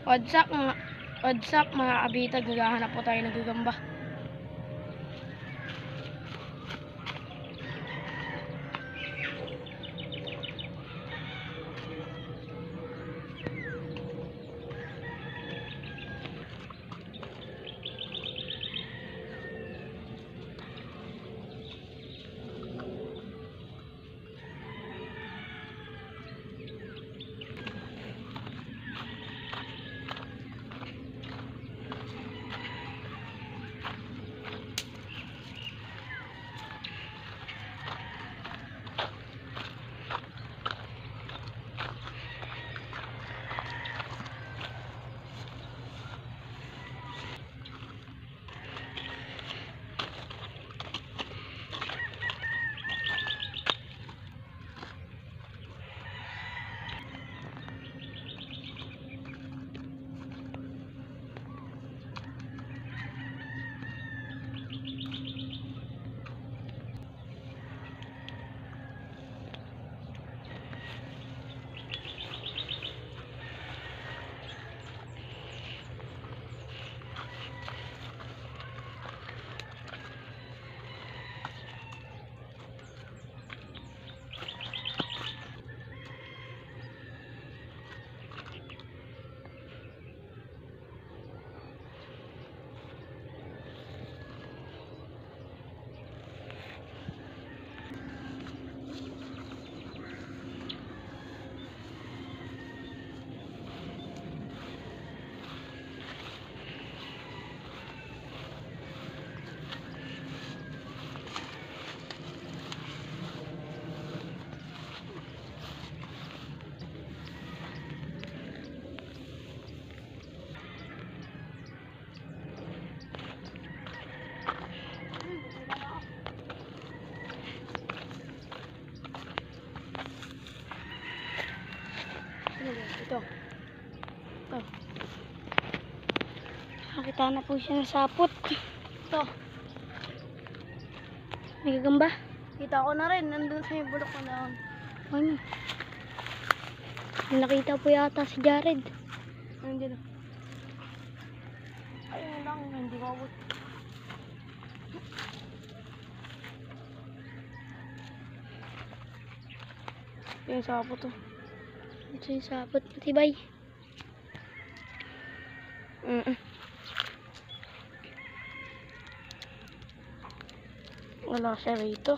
What's up mga kabitag, naghahanap po tayo ng gagamba. Ito. Nakita na po siya ng sapot. Ito. May gagamba. Kita ko na rin. Nandun sa yung bulok ko na. Ano? May nakita po yata si Jared. Nandiyan. Ayun lang. Hindi ko abot. Yung sapot to. Ito yung sapot. Matibay. Wala siya rito.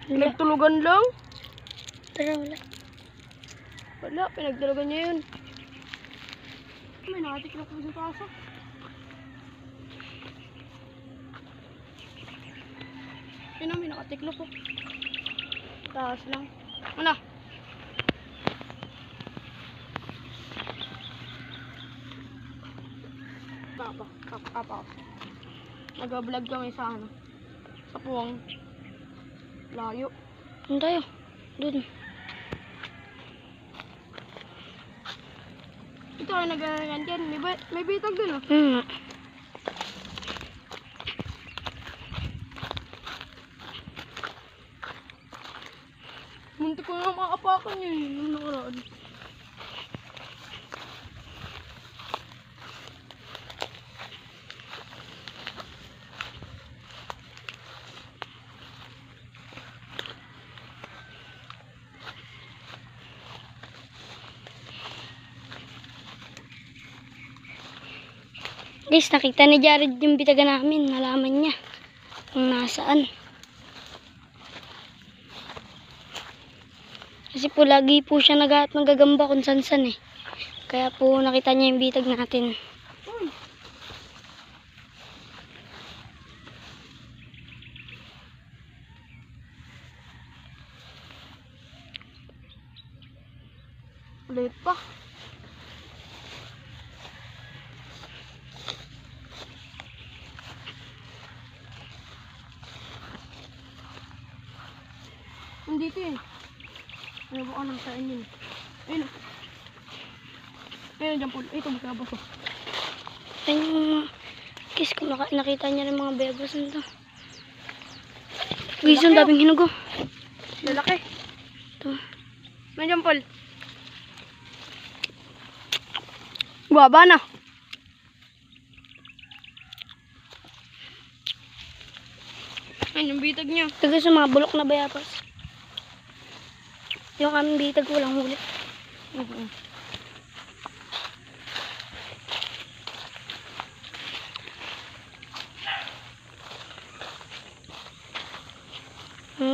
Pinagtulugan lang? Tara, wala. Wala, pinagtulugan niya yun. May nakatiklop ko sa taas. Yun may nakatiklop ko. Taas lang. Ano? Papa. Nag-vlog kami sa ano? Sa puwang. Layo. Doon tayo. Doon. Ito ay nag-ganyan. May bitag dun oh. Munti ko nga makapakan yun. Nung nakaraan. Guys, nakita ni Jared yung bitaga namin. Nalaman niya kung nasaan. Kasi po lagi po siya naghahanap ng gagamba kung san-san eh. Kaya po nakita niya yung bitag natin. Ulit pa. Nandito eh. Ano ba nang sa inyo? Ayun. Ayun dyan po. Ito magkabas oh. Ayun, kiss ko nakita niya rin mga bebas nito. Guys, ang daming hinugo. Lalaki. Ito. Nandiyan, Paul. Guwaba na. Ayun, yung bitag niya. Ito guys, yung mga bulok na bayabas. Yung aming bitag walang huli.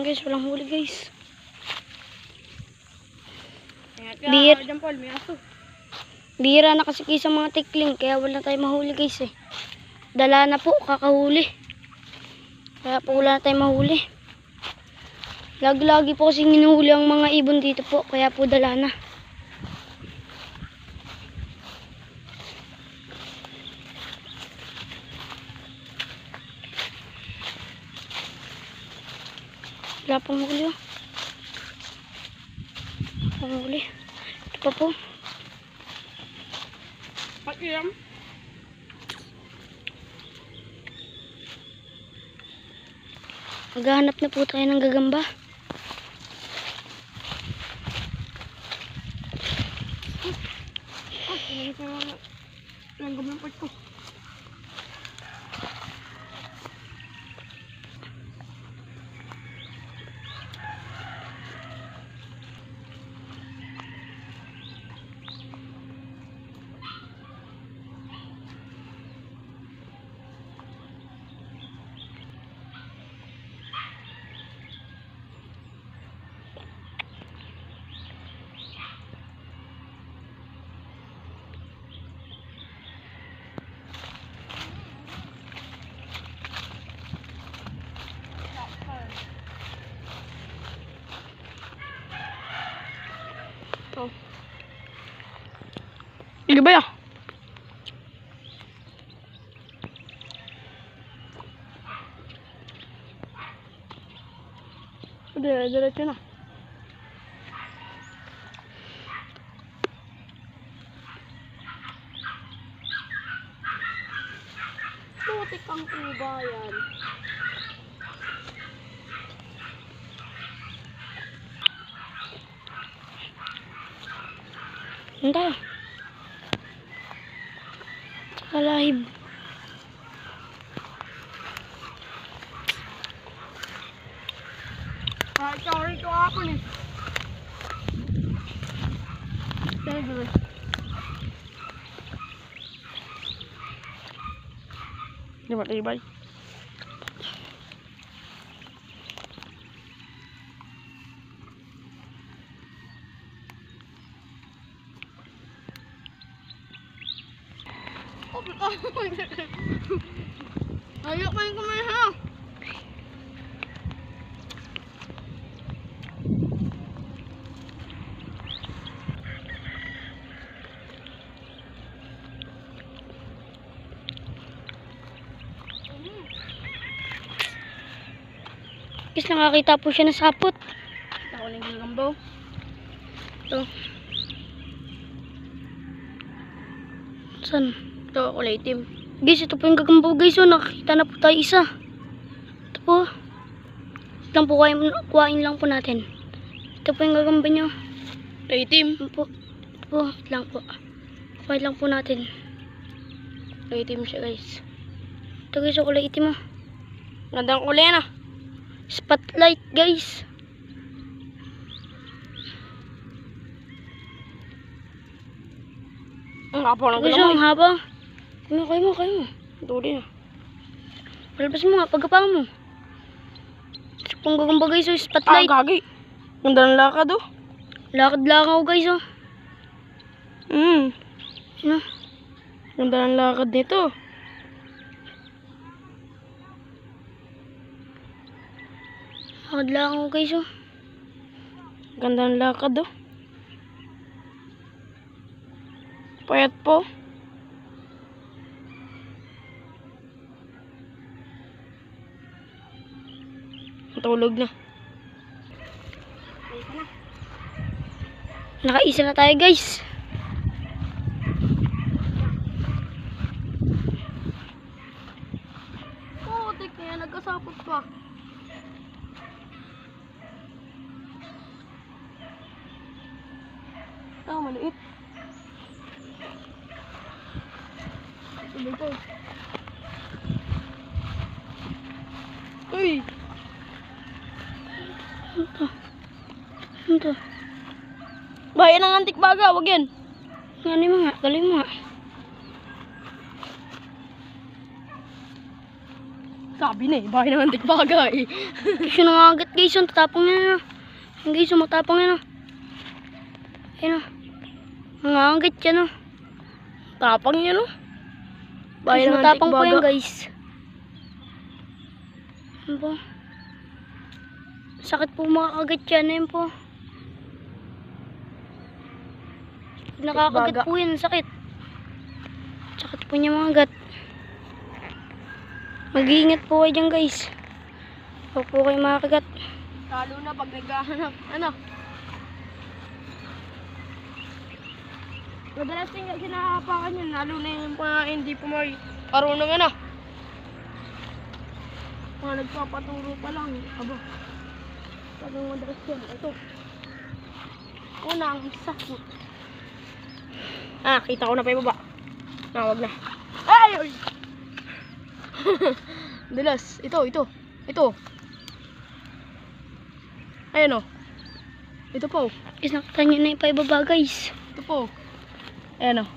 Guys, walang huli guys. Beer. Diyan, Paul, may aso. Bira na kasi sa mga tikling, kaya wala tayong mahuli guys eh. Dala na po, kakahuli. Kaya po wala tayong mahuli. Lagi-lagi po kasi hinuhuli ang mga ibon dito po, kaya po dala na. Wala pang huli oh. Pang huli. Ito pa po. Pakiram. Maghahanap na po tayo ng gagamba. Tingnan sa mga langgam ng part ko. Oh. Sige ba ya? Diretso na. Putik ang tubayan. Hindi. Kalahib. Sorry to ako eh. Sige. Di ba tibay? Ayok main kumain ha. Guys, nakakita po siya ng sapot. Ako lang yung gambaw. Ito. Saan? Ito, kulay itim. Guys, ito po yung gagambaw guys. Oh, nakakita na po tayo isa. Ito po. Ito lang po, kuhain lang po natin. Ito po yung gagamba nyo. Kulay itim. Ito po. Ito po. Ito lang po. Kuhain lang po natin. Kulay itim siya guys. Ito guys, kulay itim oh. Gandang kulay na. Spotlight guys. Ang kapo lang Guys, ko ang haba. Kayo mo. Tuli na. Palabas mo nga, pagkapa mo. Ito pong gagamba guys, oh, spotlight. Kagi. Ganda ng lakad oh. Lakad-lakaw guys, oh. Ano? Ganda ng lakad nito. Lakad-lakaw guys, oh. Ganda ng lakad oh. Payat po. Matulog na. Nakaisa na tayo guys. Putik na yan, nagkasapot pa. Ah, maliit. Tuloy ko. Uy! Ano to? Ano to? Bayan ng antik baga, wag yan. Ano mo nga? Galing mo nga. Sabi na eh, bayan ng antik baga eh. Guys, yung nangagat guys, yung tatapang yan. Yung guys, yung matapang yan. Ayun o. Nangagat yan o. Tapang yan oh. Guys, Bayan ng antik matapang po yan baga. guys. Ano po? Sakit po makakagat yan. Ayun po. Nakakagat Baga. po yan, sakit. Sakit po niya mga gat. Mag-iingat po kayo dyan guys. Huwag po kayo makakagat. Lalo na pag naghahanap, ano? Madalas din kinakapakan yan, lalo na yung mga hindi po may karunong ano. Mga nagpapaturo pa lang, aba. Talagang madalas yan, ito. Una, ang sakot. Ah, kita ko na pa yung baba. Wag na. Ay! Ay! Dalas, ito. Ayan o. Ito po. Guys, nakita nyo na yung paibaba guys. Ito po. Ayan o.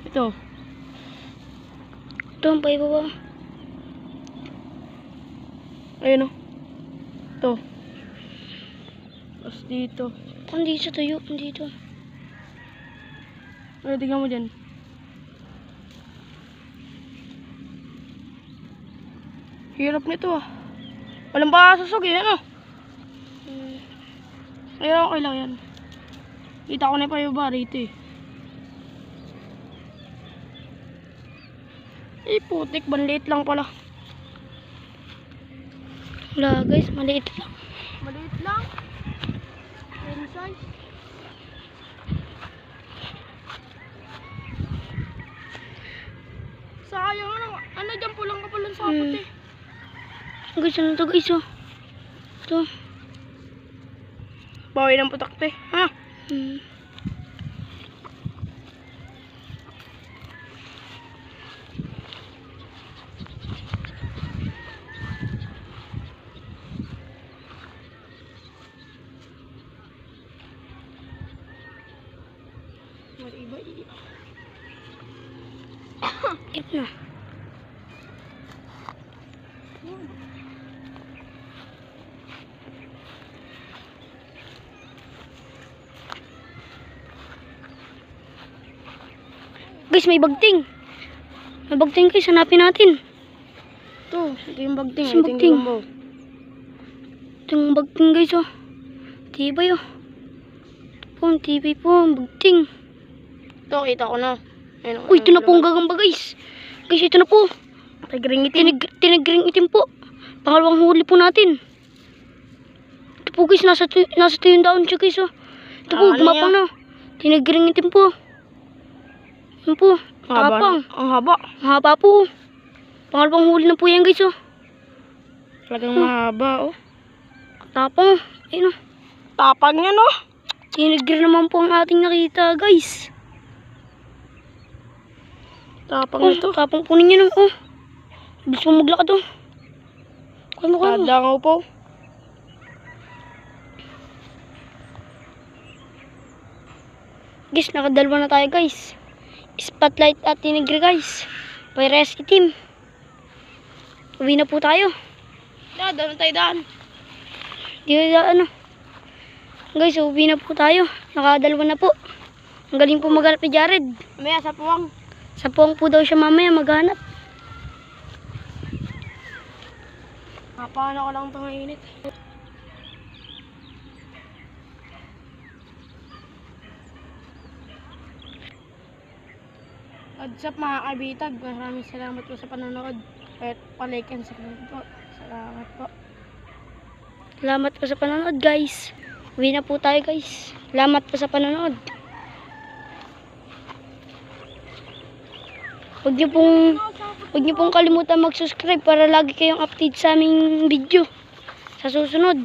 Ito. Ito ang paibaba. Ayan o. Ito. Tapos dito. Hindi sa tuyo, dito. Ano, tingnan mo dyan. Hirap nito ah. Walang pasusog eh, ano? Ayan, okay lang yan. Kita ko na pa yung bar rito eh. Eh, putik, banliit lang pala. Wala guys, maliit lang. Maliit lang. Any size. Sayang ano dyan pulang kapalan sa kapot eh. Guys, ano to guys oh. Ito. Bawi ng putakte. Ha? Iba. Ito na. Guys, may bagting. May bagting guys, hanapin natin. Ito yung bagting. Yung Ito yung bagting. gumbaw. Ito yung bagting guys oh. Tibay oh. Ito po, ang tibay po, ang bagting. Ito, kita ko na. Ayun, Uy, ito na po ang gagamba guys. Guys, ito na po. Tigring itim. Tinagring itim po. Pangalawang huli po natin. Ito po guys, nasa tuyong daon siya guys oh. Ito po, Ano gumapang na. Tinagring itim po. Yan po, tapang. Ang haba. Ang haba po. Pangalawang huli na po yan guys oh. Talagang mahaba oh. Tapang. Ayun oh. Tapang yan oh. Tinagring naman po ang ating nakita guys. Tapang Oh, ito. tapang po ninyo no. Oh. Bilis mo maglakad oh. Kuha mo. Tadangaw po. Guys, nakadalwa na tayo guys. Spotlight at tinigre guys. Pires itim. Uwi na po tayo. Daan tayo daan. Di ano. Guys, uwi na po tayo. Nakadalwa na po. Ang galing po maghanap ni Jared. Mamaya sa puwang. Sa puwang po daw siya mamaya maghanap. Paano ko lang pangainit. What's up mga kabitag? Maraming salamat po sa panonood. At palike and subscribe po. Salamat po. Salamat po sa panonood guys. Uwi na po tayo guys. Salamat po sa panonood. Huwag niyo pong kalimutan mag-subscribe para lagi kayong update sa aming video sa susunod.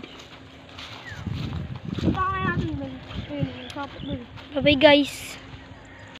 Saka natin doon. Ayun, sa dapat dun. Bye-bye guys.